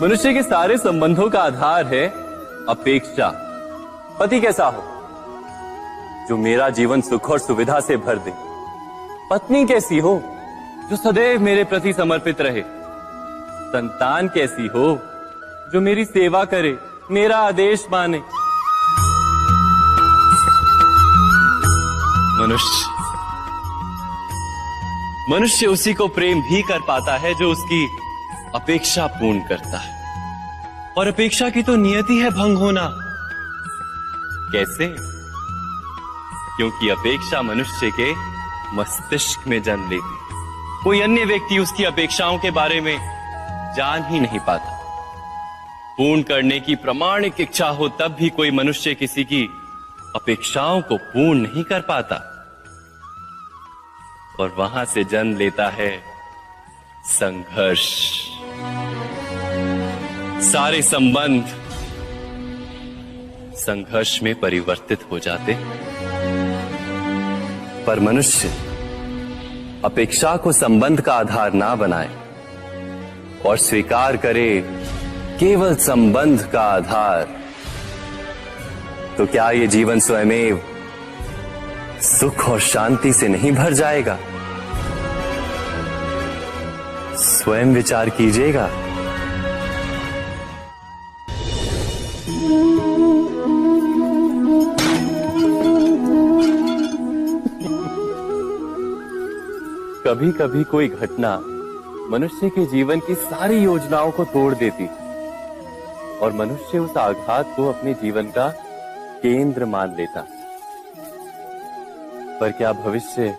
मनुष्य के सारे संबंधों का आधार है अपेक्षा। पति कैसा हो जो मेरा जीवन सुख और सुविधा से भर दे। पत्नी कैसी हो जो सदैव मेरे प्रति समर्पित रहे। संतान कैसी हो जो मेरी सेवा करे, मेरा आदेश माने। मनुष्य उसी को प्रेम भी कर पाता है जो उसकी अपेक्षा पूर्ण करता है, और अपेक्षा की तो नियति है भंग होना। कैसे? क्योंकि अपेक्षा मनुष्य के मस्तिष्क में जन्म लेती। कोई अन्य व्यक्ति उसकी अपेक्षाओं के बारे में जान ही नहीं पाता। पूर्ण करने की प्रामाणिक इच्छा हो तब भी कोई मनुष्य किसी की अपेक्षाओं को पूर्ण नहीं कर पाता, और वहां से जन्म लेता है संघर्ष। सारे संबंध संघर्ष में परिवर्तित हो जाते। पर मनुष्य अपेक्षा को संबंध का आधार ना बनाए और स्वीकार करे केवल संबंध का आधार, तो क्या ये जीवन स्वयमेव सुख और शांति से नहीं भर जाएगा? स्वयं विचार कीजिएगा। कभी कभी कोई घटना मनुष्य के जीवन की सारी योजनाओं को तोड़ देती, और मनुष्य उस आघात को अपने जीवन का केंद्र मान लेता। पर क्या भविष्य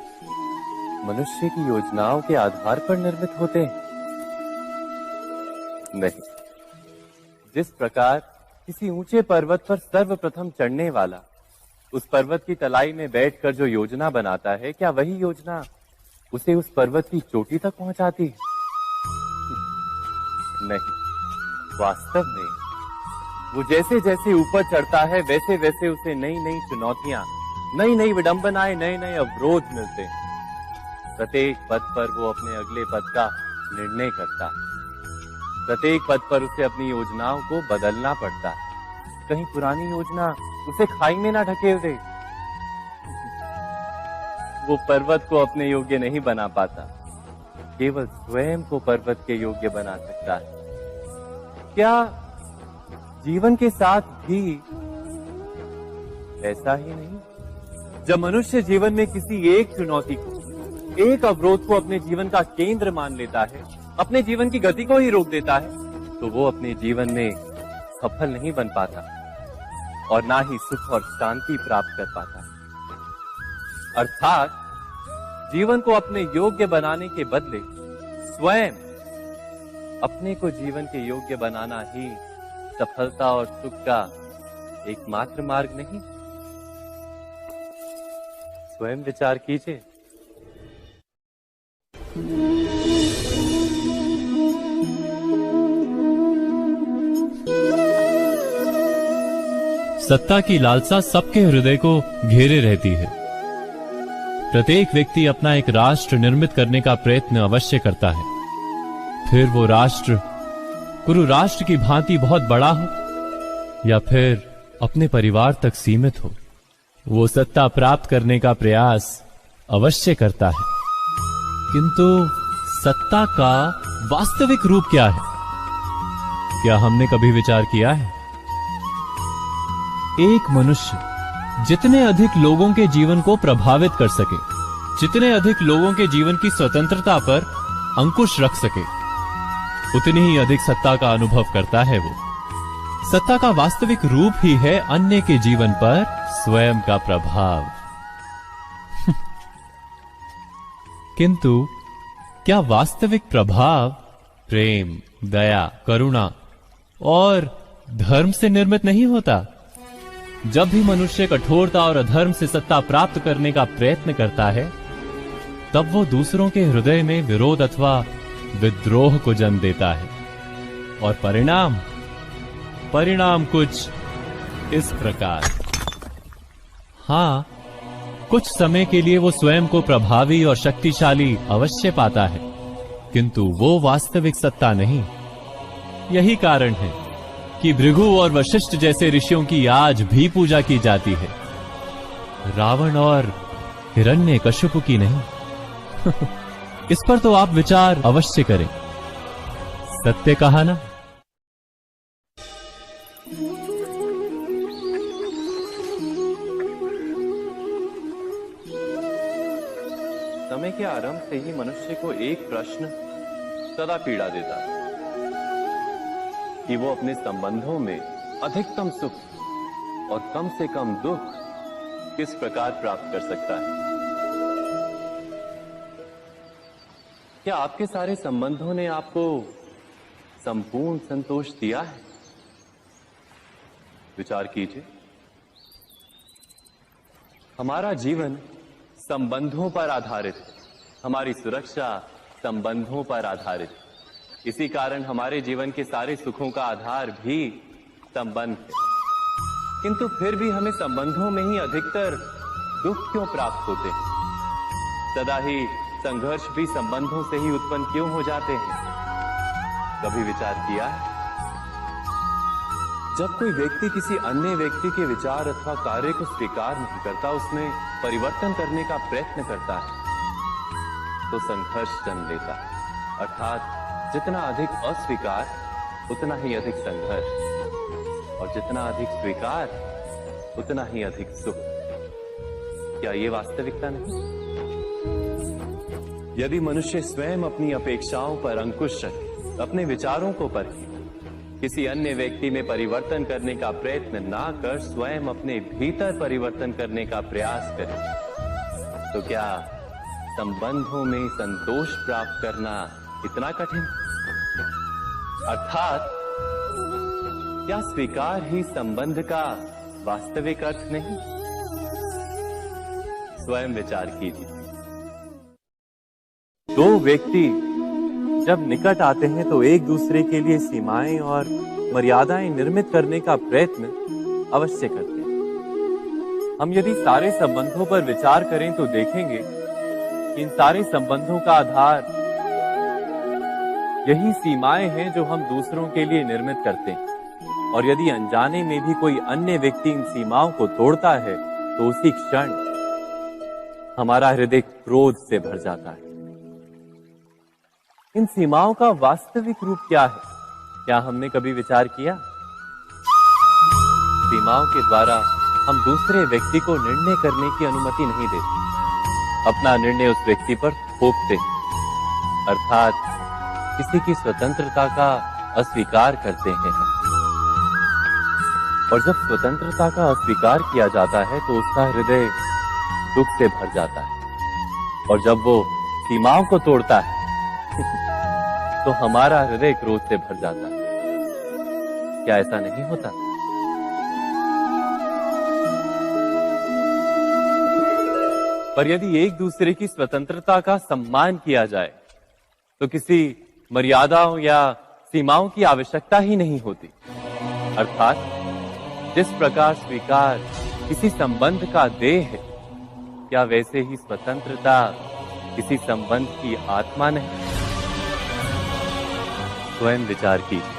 मनुष्य की योजनाओं के आधार पर निर्मित होते हैं? नहीं। जिस प्रकार किसी ऊंचे पर्वत पर सर्वप्रथम चढ़ने वाला उस पर्वत की तलाई में बैठकर जो योजना बनाता है, क्या वही योजना उसे उस पर्वत की चोटी तक पहुंचाती है? नहीं। वास्तव में वो जैसे जैसे ऊपर चढ़ता है वैसे वैसे उसे नई नई चुनौतियां, नई नई विडंबनाएं, नए नए अवरोध मिलते हैं। प्रत्येक पद पर वो अपने अगले पद का निर्णय करता है। प्रत्येक पद पर उसे अपनी योजनाओं को बदलना पड़ता है। कहीं पुरानी योजना उसे खाई में ना ढकेल दे। वो पर्वत को अपने योग्य नहीं बना पाता, केवल स्वयं को पर्वत के योग्य बना सकता है। क्या जीवन के साथ भी ऐसा ही नहीं? जब मनुष्य जीवन में किसी एक चुनौती को, एक अवरोध को अपने जीवन का केंद्र मान लेता है, अपने जीवन की गति को ही रोक देता है, तो वो अपने जीवन में सफल नहीं बन पाता और ना ही सुख और शांति प्राप्त कर पाता। अर्थात जीवन को अपने योग्य बनाने के बदले स्वयं अपने को जीवन के योग्य बनाना ही सफलता और सुख का एकमात्र मार्ग नहीं? स्वयं विचार कीजिए। सत्ता की लालसा सबके हृदय को घेरे रहती है। प्रत्येक व्यक्ति अपना एक राष्ट्र निर्मित करने का प्रयत्न अवश्य करता है। फिर वो राष्ट्र कुरु राष्ट्र की भांति बहुत बड़ा हो या फिर अपने परिवार तक सीमित हो, वो सत्ता प्राप्त करने का प्रयास अवश्य करता है। किंतु सत्ता का वास्तविक रूप क्या है? क्या हमने कभी विचार किया है? एक मनुष्य जितने अधिक लोगों के जीवन को प्रभावित कर सके, जितने अधिक लोगों के जीवन की स्वतंत्रता पर अंकुश रख सके, उतनी ही अधिक सत्ता का अनुभव करता है वो। सत्ता का वास्तविक रूप ही है अन्य के जीवन पर स्वयं का प्रभाव। किंतु क्या वास्तविक प्रभाव प्रेम, दया, करुणा और धर्म से निर्मित नहीं होता? जब भी मनुष्य कठोरता और अधर्म से सत्ता प्राप्त करने का प्रयत्न करता है, तब वो दूसरों के हृदय में विरोध अथवा विद्रोह को जन्म देता है। और परिणाम कुछ इस प्रकार। हां, कुछ समय के लिए वो स्वयं को प्रभावी और शक्तिशाली अवश्य पाता है, किंतु वो वास्तविक सत्ता नहीं। यही कारण है कि भृगु और वशिष्ठ जैसे ऋषियों की आज भी पूजा की जाती है, रावण और हिरण्यकश्यप की नहीं। इस पर तो आप विचार अवश्य करें। सत्य कहा ना। समय के आरंभ से ही मनुष्य को एक प्रश्न सदा पीड़ा देता है कि वो अपने संबंधों में अधिकतम सुख और कम से कम दुख किस प्रकार प्राप्त कर सकता है। क्या आपके सारे संबंधों ने आपको संपूर्ण संतोष दिया है? विचार कीजिए। हमारा जीवन संबंधों पर आधारित है, हमारी सुरक्षा संबंधों पर आधारित है। इसी कारण हमारे जीवन के सारे सुखों का आधार भी संबंध है। किंतु फिर भी हमें संबंधों में ही अधिकतर दुख क्यों प्राप्त होते हैं? सदा ही संघर्ष भी संबंधों से ही उत्पन्न क्यों हो जाते हैं? कभी विचार किया है? जब कोई व्यक्ति किसी अन्य व्यक्ति के विचार अथवा कार्य को स्वीकार नहीं करता, उसमें परिवर्तन करने का प्रयत्न करता है, तो संघर्ष जन्म लेता है। अर्थात जितना अधिक अस्वीकार उतना ही अधिक संघर्ष, और जितना अधिक स्वीकार उतना ही अधिक सुख। क्या ये वास्तविकता नहीं? यदि मनुष्य स्वयं अपनी अपेक्षाओं पर अंकुश रखे, अपने विचारों को परखे, किसी अन्य व्यक्ति में परिवर्तन करने का प्रयत्न ना कर स्वयं अपने भीतर परिवर्तन करने का प्रयास करे, तो क्या संबंधों में संतोष प्राप्त करना इतना कठिन? अर्थात क्या स्वीकार ही संबंध का वास्तविक अर्थ नहीं? स्वयं विचार कीजिए। दो व्यक्ति जब निकट आते हैं तो एक दूसरे के लिए सीमाएं और मर्यादाएं निर्मित करने का प्रयत्न अवश्य करते हैं। हम यदि सारे संबंधों पर विचार करें तो देखेंगे कि इन सारे संबंधों का आधार यही सीमाएं हैं जो हम दूसरों के लिए निर्मित करते हैं। और यदि अनजाने में भी कोई अन्य व्यक्ति इन सीमाओं को तोड़ता है तो उसी क्षण हमारा हृदय क्रोध से भर जाता है। इन सीमाओं का वास्तविक रूप क्या है? क्या हमने कभी विचार किया? सीमाओं के द्वारा हम दूसरे व्यक्ति को निर्णय करने की अनुमति नहीं देते, अपना निर्णय उस व्यक्ति पर थोपते, अर्थात किसी की स्वतंत्रता का अस्वीकार करते हैं हम। और जब स्वतंत्रता का अस्वीकार किया जाता है तो उसका हृदय दुख से भर जाता है, और जब वो सीमाओं को तोड़ता है तो हमारा हृदय क्रोध से भर जाता है। क्या ऐसा नहीं होता? पर यदि एक दूसरे की स्वतंत्रता का सम्मान किया जाए तो किसी मर्यादाओं या सीमाओं की आवश्यकता ही नहीं होती। अर्थात जिस प्रकार स्वीकार किसी संबंध का देह है, क्या वैसे ही स्वतंत्रता किसी संबंध की आत्मा नहीं? स्वयं विचार कीजिए।